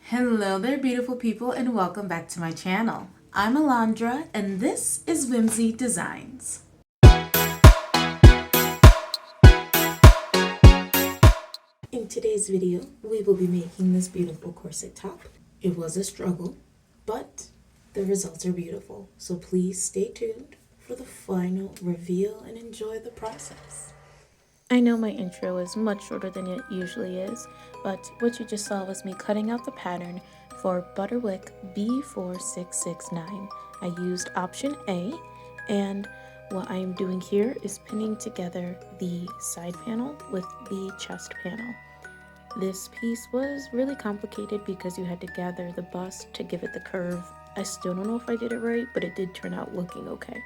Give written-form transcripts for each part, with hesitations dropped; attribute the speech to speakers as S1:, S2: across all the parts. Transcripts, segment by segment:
S1: Hello there, beautiful people, and welcome back to my channel. I'm Alondra, and this is WhimsyDesigns. In today's video, we will be making this beautiful corset top. It was a struggle, but the results are beautiful, so please stay tuned for the final reveal and enjoy the process. I know my intro is much shorter than it usually is, but what you just saw was me cutting out the pattern for Butterwick B4669. I used option A, and what I am doing here is pinning together the side panel with the chest panel. This piece was really complicated because you had to gather the bust to give it the curve. I still don't know if I did it right, but it did turn out looking okay.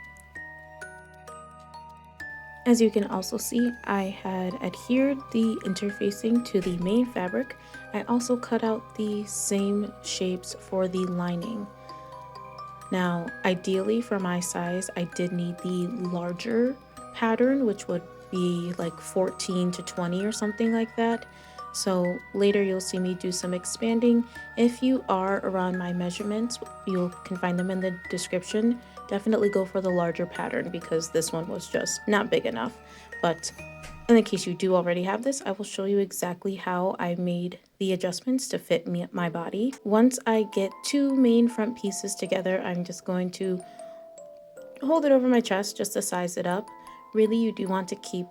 S1: As you can also see, I had adhered the interfacing to the main fabric. I also cut out the same shapes for the lining. Now, ideally for my size, I did need the larger pattern, which would be like 14 to 20 or something like that. So later you'll see me do some expanding. If you are around my measurements, you can find them in the description. Definitely go for the larger pattern because this one was just not big enough. But in the case you do already have this, I will show you exactly how I made the adjustments to fit my body. Once I get two main front pieces together, I'm just going to hold it over my chest just to size it up. Really, you do want to keep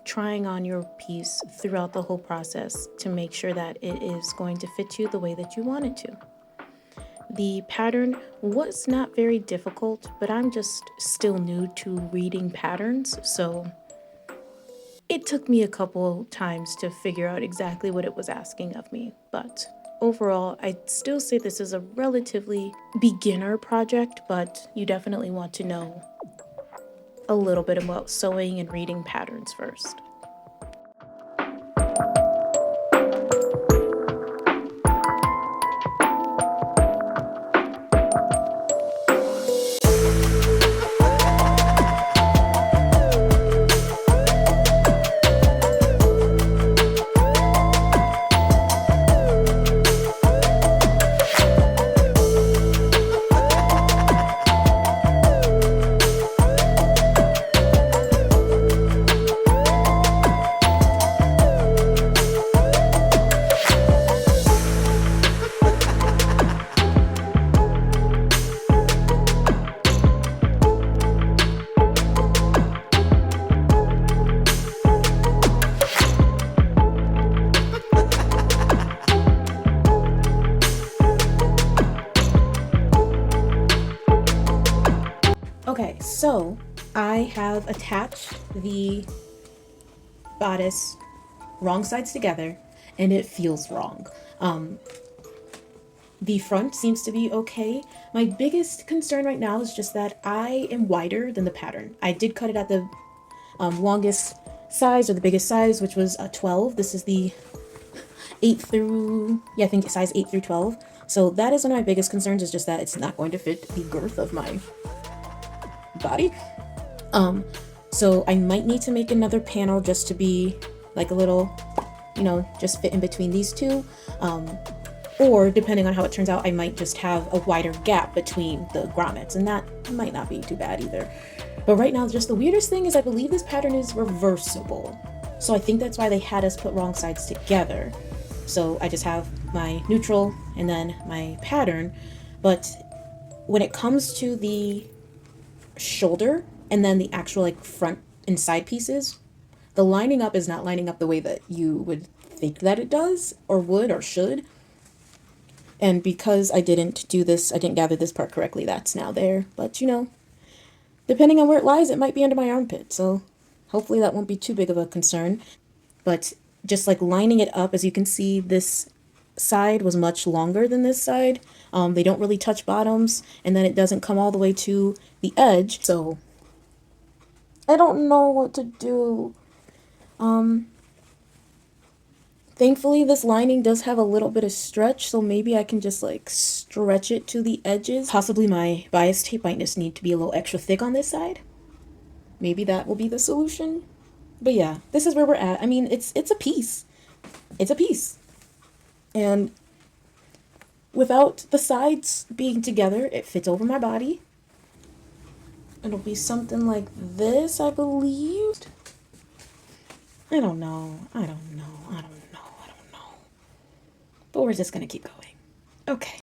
S1: trying on your piece throughout the whole process to make sure that it is going to fit you the way that you want it to. The pattern was not very difficult, but I'm just still new to reading patterns, so it took me a couple times to figure out exactly what it was asking of me. But overall, I'd still say this is a relatively beginner project, but you definitely want to know a little bit about sewing and reading patterns first. Okay, so I have attached the bodice wrong sides together and it feels wrong. The front seems to be okay. My biggest concern right now is just that I am wider than the pattern. I did cut it at the longest size or the biggest size, which was a 12. This is the 8 through, I think size 8 through 12. So that is one of my biggest concerns, is just that it's not going to fit the girth of my body. So I might need to make another panel just to be like a little, just fit in between these two. Or depending on how it turns out, I might just have a wider gap between the grommets, and that might not be too bad either. But right now, just the weirdest thing is I believe this pattern is reversible. So I think that's why they had us put wrong sides together. So I just have my neutral and then my pattern. But when it comes to the shoulder and then the actual like front and side pieces, the lining up is not lining up the way that you would think that it does or would or should. And because I didn't do this, I didn't gather this part correctly, that's now there. But depending on where it lies, it might be under my armpit, so hopefully that won't be too big of a concern. But just like lining it up, as you can see, this side was much longer than this side. They don't really touch bottoms, and then it doesn't come all the way to the edge, so I don't know what to do. Thankfully this lining does have a little bit of stretch, so maybe I can just like stretch it to the edges. Possibly my bias tape might just need to be a little extra thick on this side. Maybe that will be the solution. But yeah, this is where we're at. I mean, it's a piece. It's a piece. And without the sides being together, it fits over my body. It'll be something like this, I believe. I don't know. But we're just gonna keep going. Okay.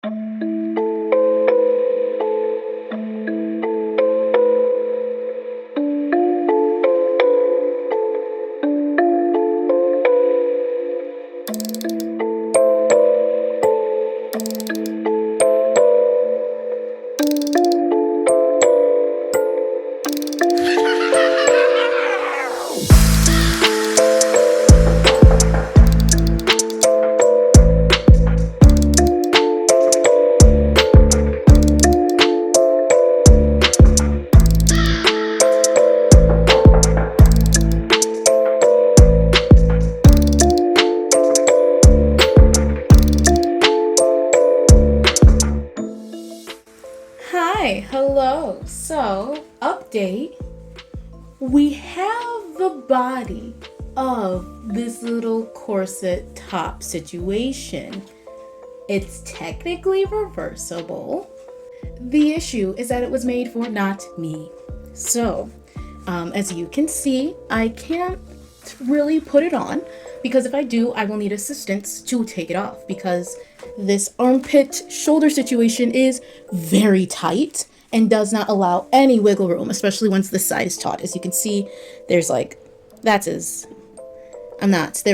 S1: Hello. So, update. We have the body of this little corset top situation. It's technically reversible. The issue is that it was made for not me. So, as you can see, I can't really put it on because if I do, I will need assistance to take it off because this armpit shoulder situation is very tight and does not allow any wiggle room, especially once the side is taut. As you can see, there's like, there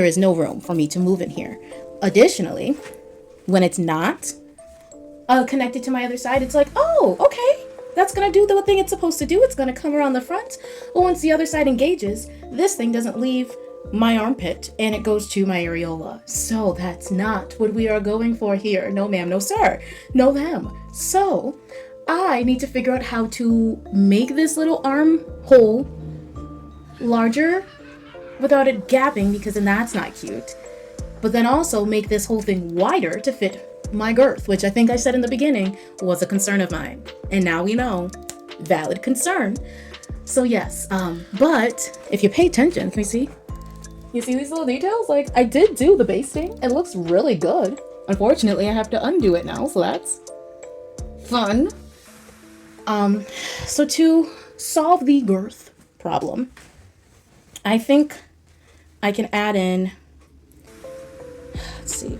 S1: is no room for me to move in here. Additionally, when it's not connected to my other side, it's like, oh, okay, that's gonna do the thing it's supposed to do. It's gonna come around the front. But once the other side engages, this thing doesn't leave my armpit and it goes to my areola. So that's not what we are going for here. No ma'am, no sir, no them. So I need to figure out how to make this little armhole larger without it gapping, because then that's not cute. But then also make this whole thing wider to fit my girth, which I think I said in the beginning was a concern of mine. And now we know, valid concern. So yes, but if you pay attention, can we see? You see these little details? Like, I did do the basting. It looks really good. Unfortunately, I have to undo it now, so that's fun. So to solve the girth problem, I think I can add in, let's see,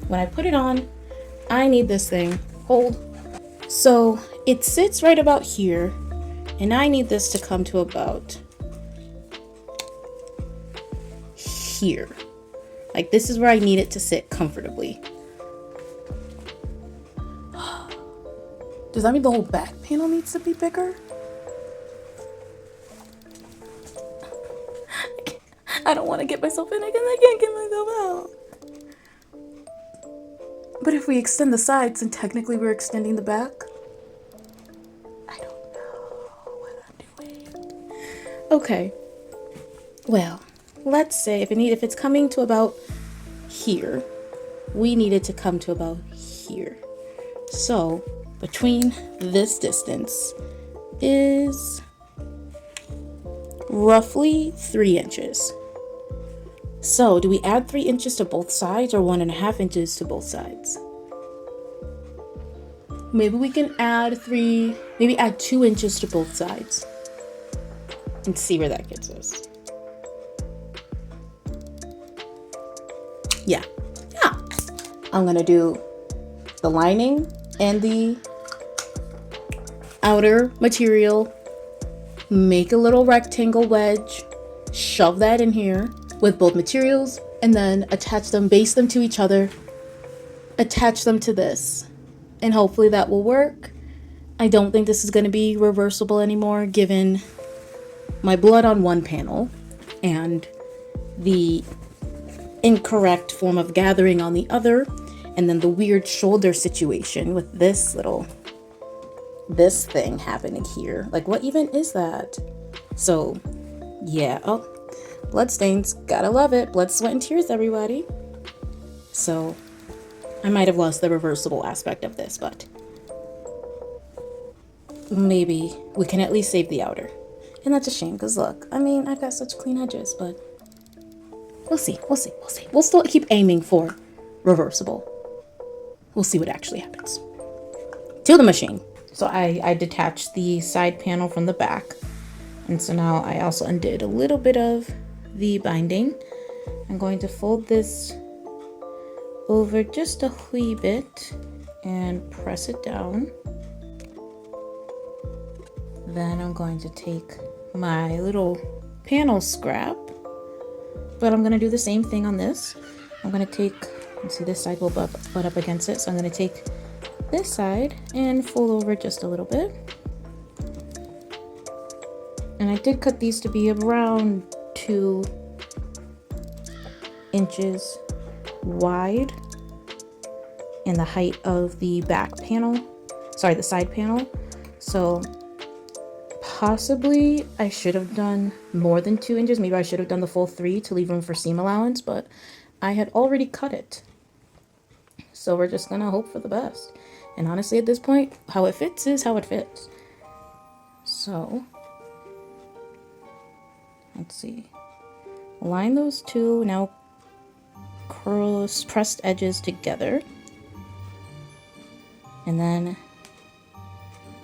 S1: when I put it on, I need this thing, hold. So it sits right about here, and I need this to come to about here. Like, this is where I need it to sit comfortably. Does that mean the whole back panel needs to be bigger? I don't want to get myself in because I can't get myself out. But if we extend the sides, then technically we're extending the back. I don't know what I'm doing. Okay. Well, let's say if it's coming to about here, we need it to come to about here. So between this distance is roughly 3 inches. So do we add 3 inches to both sides or 1.5 inches to both sides? Maybe we can add add 2 inches to both sides and see where that gets us. Yeah. I'm gonna do the lining and the outer material, make a little rectangle wedge, shove that in here with both materials, and then attach them, base them to each other, attach them to this, and hopefully that will work. I don't think this is going to be reversible anymore given my blood on one panel and the incorrect form of gathering on the other, and then the weird shoulder situation with this thing happening here. Like, what even is that? So yeah, oh, bloodstains, gotta love it. Blood, sweat, and tears, everybody. So I might have lost the reversible aspect of this, but maybe we can at least save the outer. And that's a shame, because look, I mean, I've got such clean edges, but we'll see. We'll still keep aiming for reversible. we'll see what actually happens. To the machine. So I detached the side panel from the back. And so now I also undid a little bit of the binding. I'm going to fold this over just a wee bit and press it down. Then I'm going to take my little panel scrap, but I'm going to do the same thing on this. I'm going to take, let's see, this side will butt up against it, so I'm going to take this side and fold over just a little bit. And I did cut these to be around 2 inches wide in the height of the back panel, sorry, the side panel. So possibly I should have done more than 2 inches. Maybe I should have done the full 3 to leave room for seam allowance, but I had already cut it. So we're just gonna hope for the best. And honestly, at this point, how it fits is how it fits. So let's see. Line those two, now curl pressed edges together. And then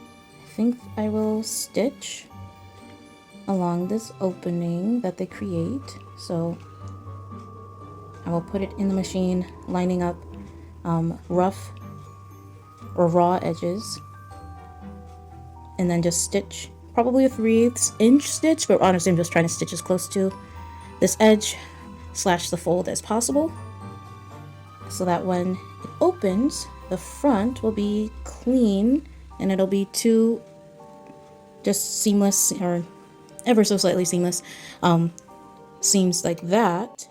S1: I think I will stitch along this opening that they create. So I will put it in the machine, lining up rough or raw edges, and then just stitch probably a 3/8 inch stitch, but honestly I'm just trying to stitch as close to this edge / the fold as possible, so that when it opens, the front will be clean and it'll be two just seamless, or ever so slightly seamless seams like that.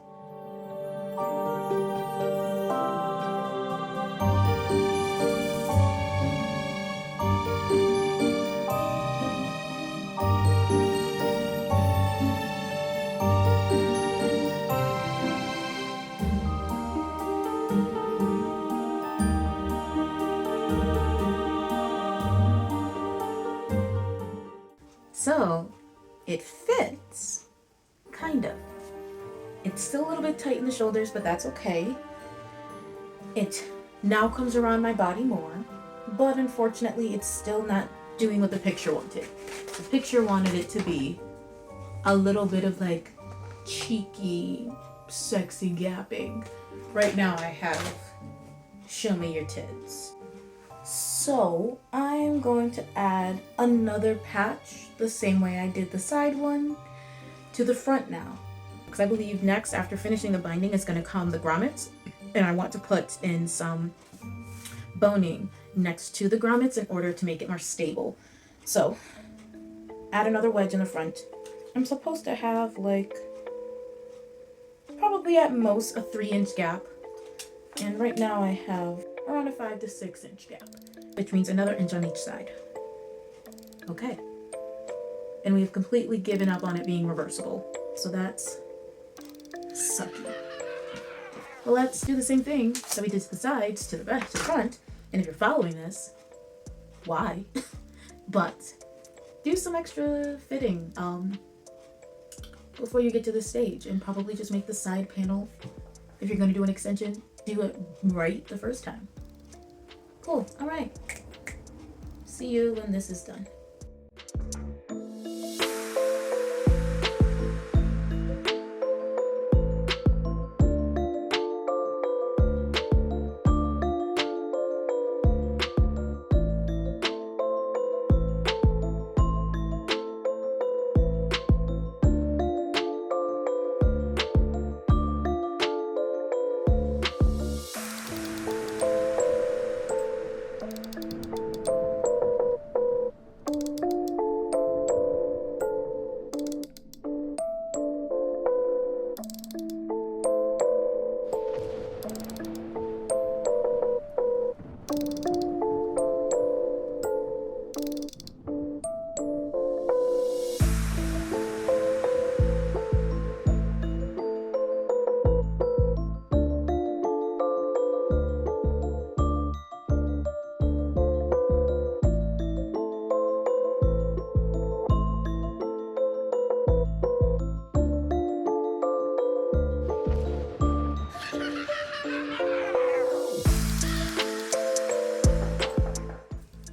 S1: So it fits, kind of. It's still a little bit tight in the shoulders, but that's okay. It now comes around my body more, but unfortunately it's still not doing what the picture wanted. The picture wanted it to be a little bit of like cheeky, sexy gapping. Right now I have show me your tits. So I'm going to add another patch the same way I did the side one to the front now, because I believe next, after finishing the binding, is going to come the grommets, and I want to put in some boning next to the grommets in order to make it more stable. So add another wedge in the front. I'm supposed to have like probably at most a 3-inch gap, and right now I have around a 5 to 6 inch gap, which means another inch on each side. Okay. And we've completely given up on it being reversible. So that's sucky. Well, let's do the same thing that we did to the sides, to the back, to the front. And if you're following this, why? But do some extra fitting before you get to the stage, and probably just make the side panel, if you're going to do an extension, do it right the first time. Cool. All right. See you when this is done.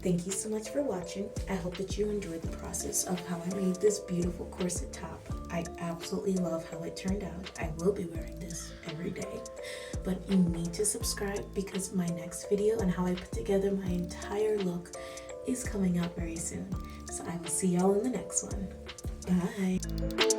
S1: Thank you so much for watching. I hope that you enjoyed the process of how I made this beautiful corset top. I absolutely love how it turned out. I will be wearing this every day. But you need to subscribe because my next video on how I put together my entire look is coming out very soon. So I will see y'all in the next one. Bye.